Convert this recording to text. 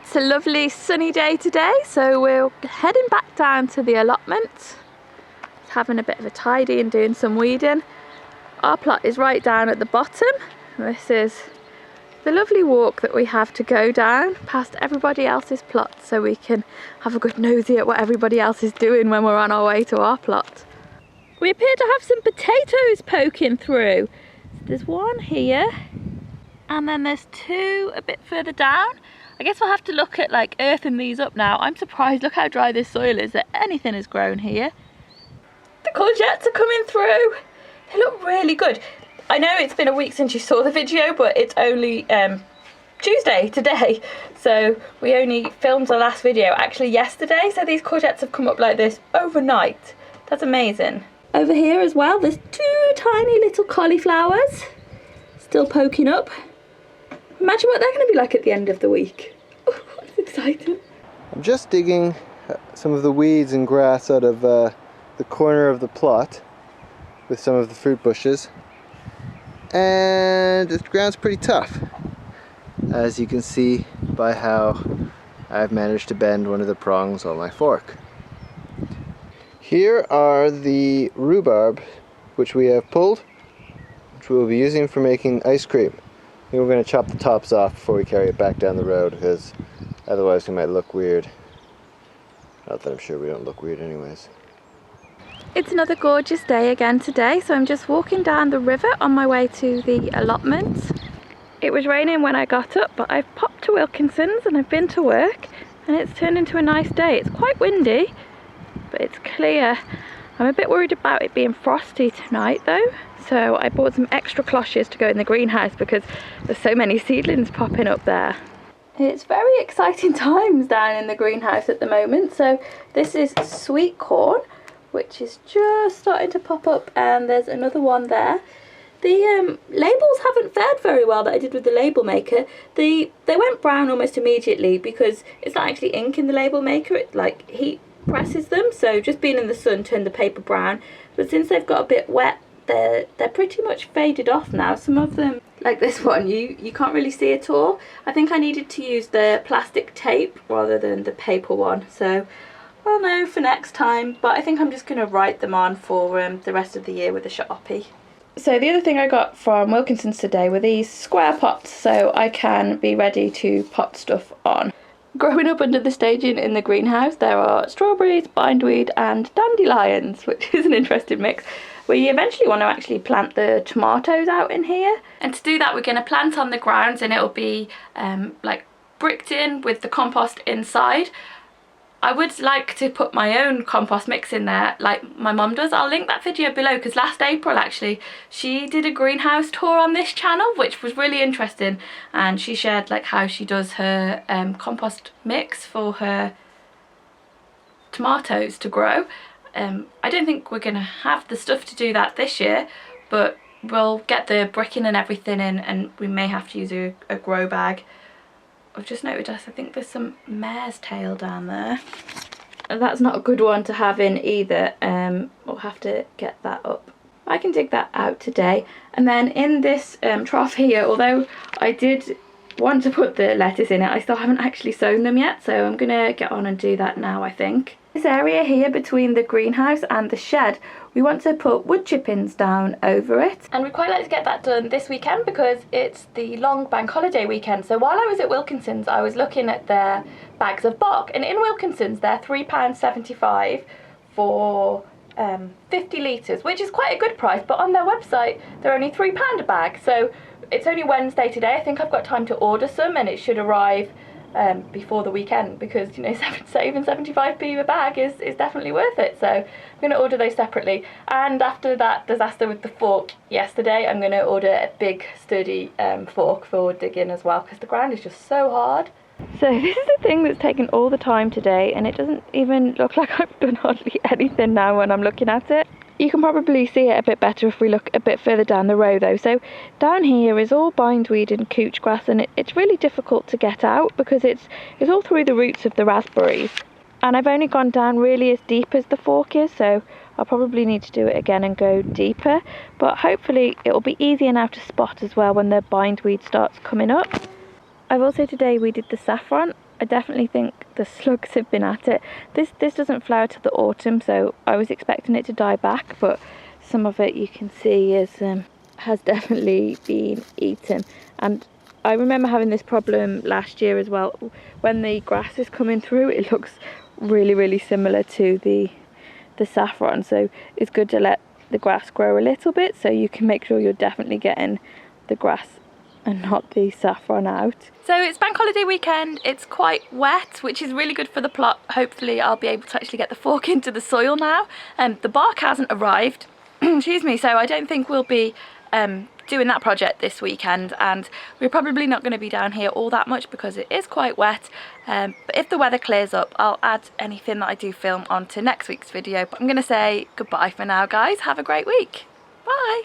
It's a lovely sunny day today, so we're heading back down to the allotment. Just having a bit of a tidy and doing some weeding. Our plot is right down at the bottom. This is the lovely walk that we have to go down past everybody else's plot, so we can have a good nosy at what everybody else is doing when we're on our way to our plot. We appear to have some potatoes poking through. So there's one here, and then there's two a bit further down. I guess we'll have to look at like earthing these up now. I'm surprised, look how dry this soil is, that anything has grown here. The courgettes are coming through. They look really good. I know it's been a week since you saw the video, but it's only Tuesday today. So we only filmed the last video actually yesterday. So these courgettes have come up like this overnight. That's amazing. Over here as well, there's two tiny little cauliflowers still poking up. Imagine what they're going to be like at the end of the week. Oh, that's exciting. I'm just digging some of the weeds and grass out of the corner of the plot with some of the fruit bushes. And the ground's pretty tough, as you can see by how I've managed to bend one of the prongs on my fork. Here are the rhubarb which we have pulled, which we will be using for making ice cream. I think we're going to chop the tops off before we carry it back down the road, because otherwise we might look weird. Not that I'm sure we don't look weird anyways. It's another gorgeous day again today, so I'm just walking down the river on my way to the allotment. It was raining when I got up, but I've popped to Wilkinson's and I've been to work, and it's turned into a nice day. It's quite windy, but it's clear. I'm a bit worried about it being frosty tonight though, so I bought some extra cloches to go in the greenhouse because there's so many seedlings popping up there. It's very exciting times down in the greenhouse at the moment. So this is sweet corn, which is just starting to pop up, and there's another one there. The labels haven't fared very well that I did with the label maker. They went brown almost immediately because it's not actually ink in the label maker, it like heat presses them, so just being in the sun turned the paper brown. But since they've got a bit wet, they're pretty much faded off now. Some of them, like this one, you can't really see at all. I think I needed to use the plastic tape rather than the paper one, so I'll know for next time. But I think I'm just going to write them on for the rest of the year with a Sharpie. So the other thing I got from Wilkinson's today were these square pots, so I can be ready to pot stuff on. Growing up under the staging in the greenhouse, there are strawberries, bindweed and dandelions, which is an interesting mix. We eventually want to actually plant the tomatoes out in here, and to do that we're going to plant on the grounds, and it'll be like bricked in with the compost inside. I would like to put my own compost mix in there like my mum does. I'll link that video below, because last April actually she did a greenhouse tour on this channel, which was really interesting, and she shared like how she does her compost mix for her tomatoes to grow. I don't think we're gonna have the stuff to do that this year, but we'll get the bricking and everything in, and we may have to use a grow bag. I've just noticed, I think there's some mare's tail down there. And that's not a good one to have in either. We'll have to get that up. I can dig that out today. And then in this trough here, although I did want to put the lettuce in it, I still haven't actually sown them yet, so I'm gonna get on and do that now, I think. This area here between the greenhouse and the shed, we want to put wood chippings down over it, and we'd quite like to get that done this weekend because it's the long bank holiday weekend. So while I was at Wilkinson's, I was looking at their bags of bark, and in Wilkinson's they're £3.75 for 50 litres, which is quite a good price, but on their website they're only £3 a bag. So it's only Wednesday today. I think I've got time to order some, and it should arrive before the weekend, because you know, saving 75p a bag is definitely worth it. So I'm going to order those separately, and after that disaster with the fork yesterday, I'm going to order a big sturdy fork for digging as well, because the ground is just so hard. So this is the thing that's taken all the time today, and it doesn't even look like I've done hardly anything now when I'm looking at it. You can probably see it a bit better if we look a bit further down the row though. So down here is all bindweed and couch grass, and it's really difficult to get out because it's all through the roots of the raspberries. And I've only gone down really as deep as the fork is, so I'll probably need to do it again and go deeper. But hopefully it'll be easier now to spot as well when the bindweed starts coming up. I've also today weeded the saffron, I definitely think the slugs have been at it. This doesn't flower till the autumn, so I was expecting it to die back, but some of it you can see is has definitely been eaten. And I remember having this problem last year as well. When the grass is coming through, it looks really similar to the saffron, so it's good to let the grass grow a little bit so you can make sure you're definitely getting the grass and not the saffron out. So it's bank holiday weekend, it's quite wet, which is really good for the plot. Hopefully I'll be able to actually get the fork into the soil now. The bark hasn't arrived, excuse me, so I don't think we'll be doing that project this weekend, and we're probably not going to be down here all that much because it is quite wet. But if the weather clears up, I'll add anything that I do film onto next week's video. But I'm going to say goodbye for now, guys. Have a great week. Bye.